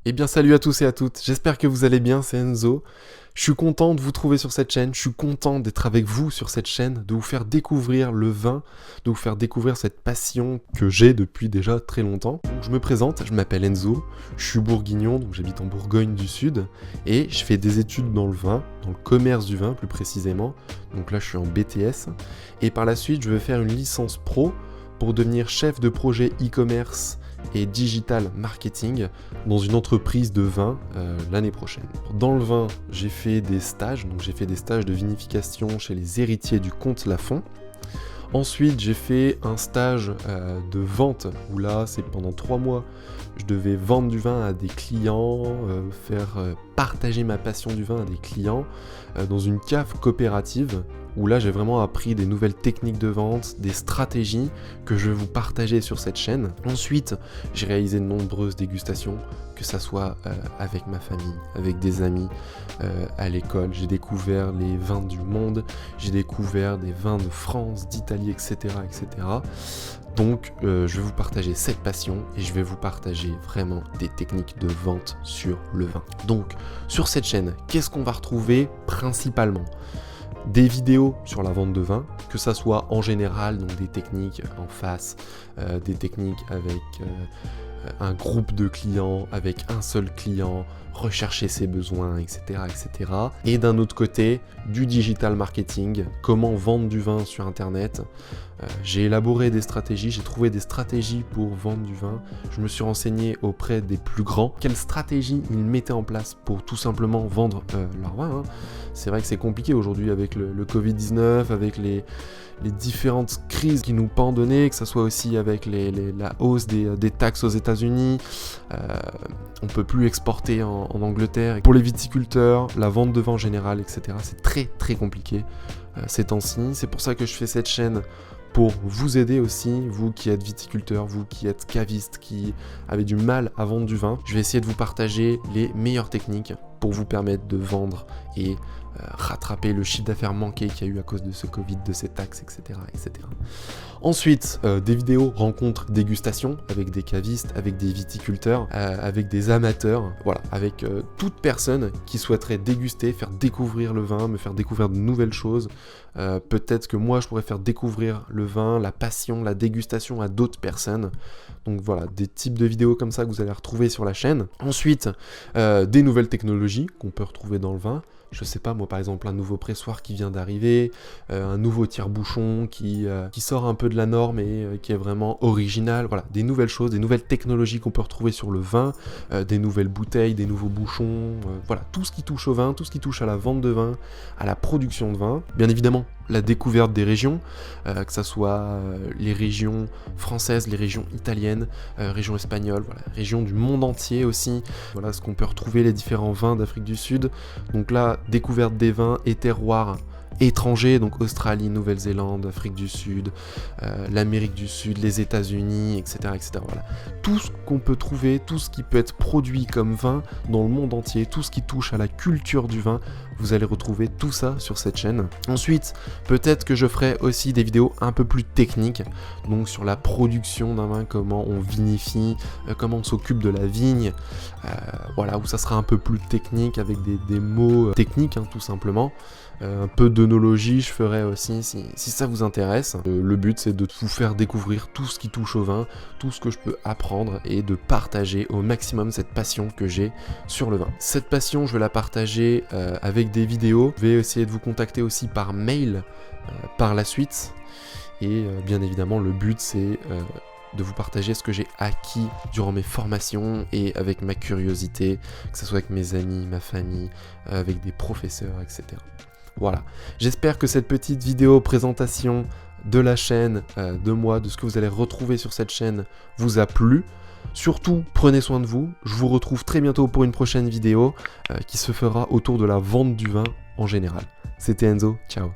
Eh bien salut à tous et à toutes, j'espère que vous allez bien, c'est Enzo. Je suis content de vous trouver sur cette chaîne, je suis content d'être avec vous sur cette chaîne, de vous faire découvrir le vin, de vous faire découvrir cette passion que j'ai depuis déjà très longtemps. Donc, je me présente, je m'appelle Enzo, je suis bourguignon, donc j'habite en Bourgogne du Sud, et je fais des études dans le vin, dans le commerce du vin plus précisément. Donc là je suis en BTS, et par la suite je vais faire une licence pro pour devenir chef de projet e-commerce et digital marketing dans une entreprise de vin l'année prochaine. Dans le vin, j'ai fait des stages, donc j'ai fait des stages de vinification chez les héritiers du comte Lafon. Ensuite, j'ai fait un stage de vente, où là, c'est pendant 3 mois, je devais vendre du vin à des clients, faire partager ma passion du vin à des clients, dans une cave coopérative, où là, j'ai vraiment appris des nouvelles techniques de vente, des stratégies que je vais vous partager sur cette chaîne. Ensuite, j'ai réalisé de nombreuses dégustations, que ça soit avec ma famille, avec des amis, à l'école. J'ai découvert les vins du monde, j'ai découvert des vins de France, d'Italie, etc., etc. Donc, je vais vous partager cette passion et je vais vous partager vraiment des techniques de vente sur le vin. Donc, sur cette chaîne, qu'est-ce qu'on va retrouver principalement ? Des vidéos sur la vente de vin, que ça soit en général, donc des techniques en face, des techniques avec un groupe de clients, avec un seul client, rechercher ses besoins, etc., etc. Et d'un autre côté, du digital marketing, comment vendre du vin sur Internet. J'ai élaboré des stratégies, j'ai trouvé des stratégies pour vendre du vin. Je me suis renseigné auprès des plus grands. Quelles stratégies ils mettaient en place pour tout simplement vendre leur vin. C'est vrai que c'est compliqué aujourd'hui avec le Covid-19, avec les différentes crises qui nous pendent au nez, que ce soit aussi avec la hausse des taxes aux États-Unis. On peut plus exporter en Angleterre. Pour les viticulteurs, la vente de vin en général, etc. C'est très très compliqué ces temps-ci. C'est pour ça que je fais cette chaîne, pour vous aider aussi, vous qui êtes viticulteur, vous qui êtes caviste, qui avez du mal à vendre du vin. Je vais essayer de vous partager les meilleures techniques pour vous permettre de vendre et rattraper le chiffre d'affaires manqué qu'il y a eu à cause de ce Covid, de ces taxes, etc. etc. Ensuite, des vidéos rencontres dégustation avec des cavistes, avec des viticulteurs, avec des amateurs, voilà, avec toute personne qui souhaiterait déguster, faire découvrir le vin, me faire découvrir de nouvelles choses. Peut-être que moi je pourrais faire découvrir le vin, la passion, la dégustation à d'autres personnes. Donc voilà, des types de vidéos comme ça que vous allez retrouver sur la chaîne. Ensuite, des nouvelles technologies qu'on peut retrouver dans le vin. Je sais pas, moi par exemple, un nouveau pressoir qui vient d'arriver, un nouveau tire-bouchon qui sort un peu de la norme et qui est vraiment original. Voilà, des nouvelles choses, des nouvelles technologies qu'on peut retrouver sur le vin, des nouvelles bouteilles, des nouveaux bouchons, voilà, tout ce qui touche au vin, tout ce qui touche à la vente de vin, à la production de vin. Bien évidemment, la découverte des régions, que ça soit les régions françaises, les régions italiennes, régions espagnoles, voilà, régions du monde entier aussi. Voilà ce qu'on peut retrouver, les différents vins d'Afrique du Sud. Donc là, découverte des vins et terroirs étrangers, donc Australie, Nouvelle-Zélande, Afrique du Sud, l'Amérique du Sud, les États-Unis, etc., etc. Voilà. Tout ce qu'on peut trouver, tout ce qui peut être produit comme vin dans le monde entier, tout ce qui touche à la culture du vin, vous allez retrouver tout ça sur cette chaîne. Ensuite, peut-être que je ferai aussi des vidéos un peu plus techniques, donc sur la production d'un vin, comment on vinifie, comment on s'occupe de la vigne, voilà, où ça sera un peu plus technique avec des mots techniques, tout simplement. Un peu d'œnologie, je ferai aussi si ça vous intéresse. Le but, c'est de vous faire découvrir tout ce qui touche au vin, tout ce que je peux apprendre et de partager au maximum cette passion que j'ai sur le vin. Cette passion, je vais la partager avec des vidéos. Je vais essayer de vous contacter aussi par mail par la suite. Et bien évidemment, le but, c'est de vous partager ce que j'ai acquis durant mes formations et avec ma curiosité, que ce soit avec mes amis, ma famille, avec des professeurs, etc. Voilà, j'espère que cette petite vidéo présentation de la chaîne, de moi, de ce que vous allez retrouver sur cette chaîne vous a plu. Surtout, prenez soin de vous. Je vous retrouve très bientôt pour une prochaine vidéo qui se fera autour de la vente du vin en général. C'était Enzo, ciao.